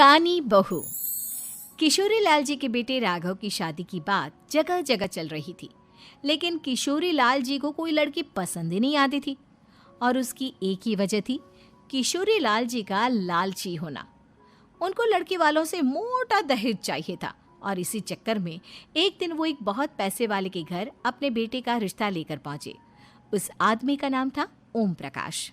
कानी बहू। किशोरी लाल जी के बेटे राघव की शादी की बात जगह जगह चल रही थी, लेकिन किशोरी लाल जी को कोई लड़की पसंद ही नहीं आती थी। और उसकी एक ही वजह थी, किशोरी लाल जी का लालची होना। उनको लड़की वालों से मोटा दहेज चाहिए था और इसी चक्कर में एक दिन वो एक बहुत पैसे वाले के घर अपने बेटे का रिश्ता लेकर पहुंचे। उस आदमी का नाम था ओम प्रकाश।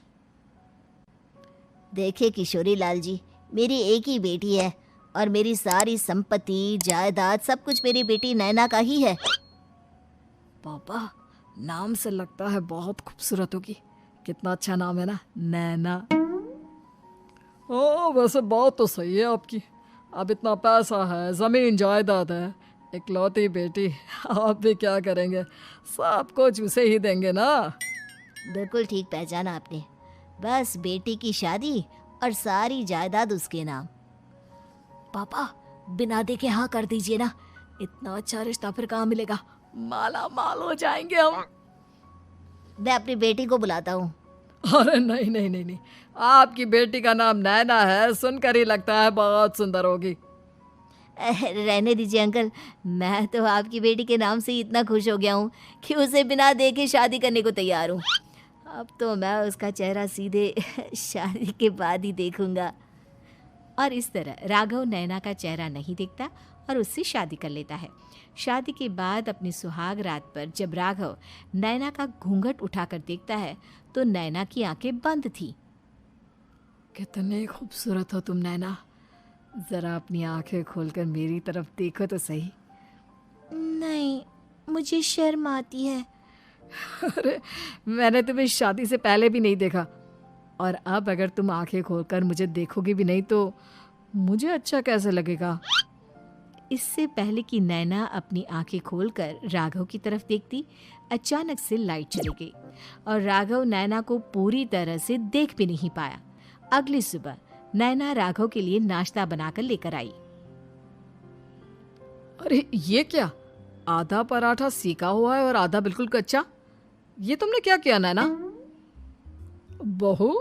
देखिए किशोरी लाल जी, मेरी एक ही बेटी है और मेरी सारी संपत्ति जायदाद सब कुछ मेरी बेटी नैना का ही है। पापा, नाम से लगता है बहुत खूबसूरत होगी। कितना अच्छा नाम है ना, नैना। ओ, वैसे बात तो सही है आपकी। अब इतना पैसा है, जमीन जायदाद है, इकलौती बेटी, आप भी क्या करेंगे? सब कुछ उसे ही देंगे ना। बिल्कुल ठीक पहचाना आपने। बस बेटी की शादी और सारी जायदाद उसके नाम। पापा, बिना देखे हाँ कर दीजिए ना। इतना अच्छा रिश्ता फिर कहाँ मिलेगा? माला माल हो जाएंगे हम। मैं अपनी बेटी को बुलाता हूँ। अरे नहीं नहीं नहीं नहीं, आपकी बेटी का नाम नैना है, सुनकर ही लगता है बहुत सुंदर होगी। रहने दीजिए अंकल, मैं तो आपकी बेटी के नाम से ही इतना खुश हो गया हूँ कि उसे बिना देखे शादी करने को तैयार हूँ। अब तो मैं उसका चेहरा सीधे शादी के बाद ही देखूंगा। और इस तरह राघव नैना का चेहरा नहीं देखता और उससे शादी कर लेता है। शादी के बाद अपनी सुहाग रात पर जब राघव नैना का घूंघट उठाकर देखता है तो नैना की आंखें बंद थी। कितनी खूबसूरत हो तुम नैना, जरा अपनी आंखें खोलकर मेरी तरफ देखो तो सही। नहीं, मुझे शर्म आती है। अरे, मैंने तुम्हें शादी से पहले भी नहीं देखा, और अब अगर तुम आंखें खोलकर मुझे देखोगी भी नहीं तो मुझे अच्छा कैसे लगेगा? इससे पहले कि नैना अपनी आंखें खोलकर राघव की तरफ देखती, अचानक से लाइट चली गई और राघव नैना को पूरी तरह से देख भी नहीं पाया। अगली सुबह नैना राघव के लिए नाश्ता बनाकर लेकर आई। अरे ये क्या, आधा पराठा सीका हुआ है और आधा बिल्कुल कच्चा। ये तुमने क्या किया नैना? बहू,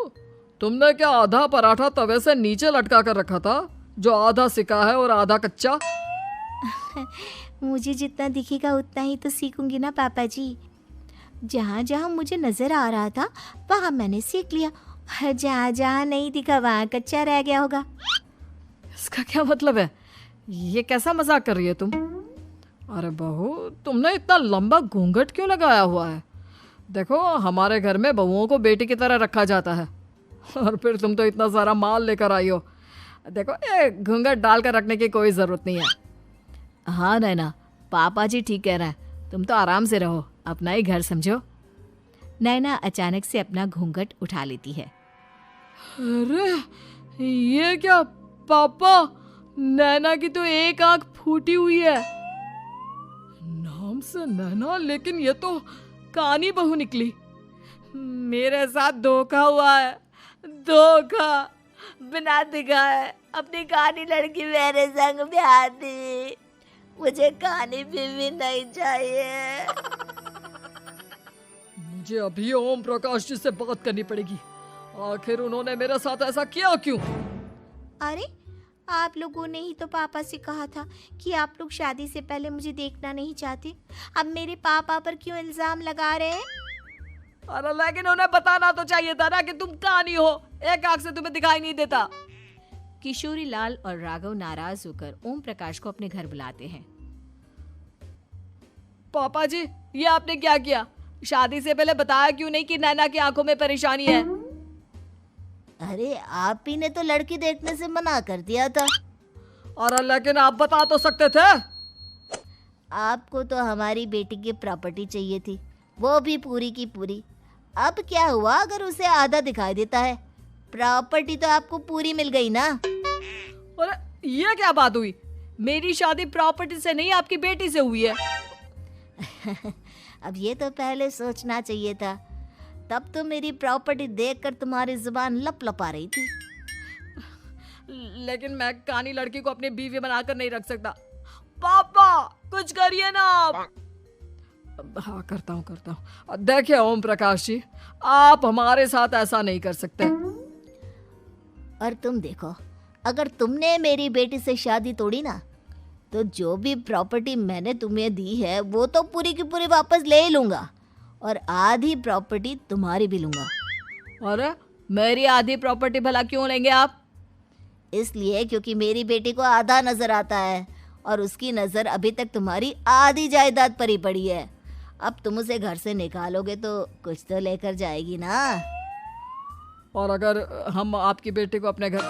तुमने क्या आधा पराठा तवे से नीचे लटका कर रखा था, जो आधा सिका है और आधा कच्चा? मुझे जितना दिखेगा उतना ही तो सीखूंगी ना पापा जी। जहाँ जहाँ मुझे नजर आ रहा था वहाँ मैंने सीख लिया, जहाँ जहाँ नहीं दिखा वहाँ कच्चा रह गया होगा। इसका क्या मतलब है? ये कैसा मजाक कर रही है तुम? अरे बहू, तुमने इतना लंबा घूंघट क्यों लगाया हुआ है? देखो, हमारे घर में बहुओं को बेटी की तरह रखा जाता है, और फिर तुम तो इतना सारा माल लेकर आई हो। देखो, ये घूंघट डालकर रखने की कोई ज़रूरत नहीं है। हाँ नैना, पापा जी ठीक कह रहे हैं, तुम तो आराम से रहो, अपना ही घर समझो। नैना अचानक से अपना घूंघट उठा लेती है। अरे ये क्या पापा, नैना की तो एक आंख फूटी हुई है। नाम से नैना, लेकिन ये तो कानी बहू निकली। मेरे साथ धोखा हुआ है, धोखा। बिना दिखाए अपनी कानी लड़की मेरे संग ब्याह दी। मुझे कानी बीवी नहीं चाहिए। मुझे अभी ओम प्रकाश जी से बात करनी पड़ेगी। आखिर उन्होंने मेरे साथ ऐसा किया क्यों? अरे, आप लोगों ने ही तो पापा से कहा था कि आप लोग शादी से पहले मुझे देखना नहीं चाहते। अब मेरे पापा पर क्यों इल्जाम लगा रहे हैं? अरे लेकिन उन्हें बताना तो चाहिए था ना कि तुम कानी हो, एक आंख से तुम्हें दिखाई नहीं देता। किशोरी लाल और राघव नाराज होकर ओम प्रकाश को अपने घर बुलाते हैं। पापा जी, ये आपने क्या किया? शादी से पहले बताया क्यों नहीं कि नैना की आंखों में परेशानी है? अरे, आप ही ने तो लड़की देखने से मना कर दिया था। अरे लेकिन आप बता तो सकते थे। आपको तो हमारी बेटी की प्रॉपर्टी चाहिए थी, वो भी पूरी की पूरी। अब क्या हुआ अगर उसे आधा दिखाई देता है? प्रॉपर्टी तो आपको पूरी मिल गई ना। अरे ये क्या बात हुई? मेरी शादी प्रॉपर्टी से नहीं, आपकी बेटी से हुई है। अब ये तो पहले सोचना चाहिए था, तब तो मेरी प्रॉपर्टी देखकर तुम्हारी जुबान लप लपा रही थी। लेकिन मैं कानी लड़की को अपनी बीवी बनाकर नहीं रख सकता। पापा, कुछ करिए ना आप। हाँ, करता हूँ। देखिए ओम प्रकाश जी, आप हमारे साथ ऐसा नहीं कर सकते। और तुम देखो, अगर तुमने मेरी बेटी से शादी तोड़ी ना, तो जो भी प्रॉपर्टी मैंने तुम्हें दी है वो तो पूरी की पूरी वापस ले ही लूँगा, और आधी प्रॉपर्टी तुम्हारी भी लूँगा। अरे मेरी आधी प्रॉपर्टी भला क्यों लेंगे आप? इसलिए क्योंकि मेरी बेटी को आधा नजर आता है और उसकी नज़र अभी तक तुम्हारी आधी जायदाद पर ही पड़ी है। अब तुम उसे घर से निकालोगे तो कुछ तो लेकर जाएगी ना। और अगर हम आपकी बेटी को अपने घर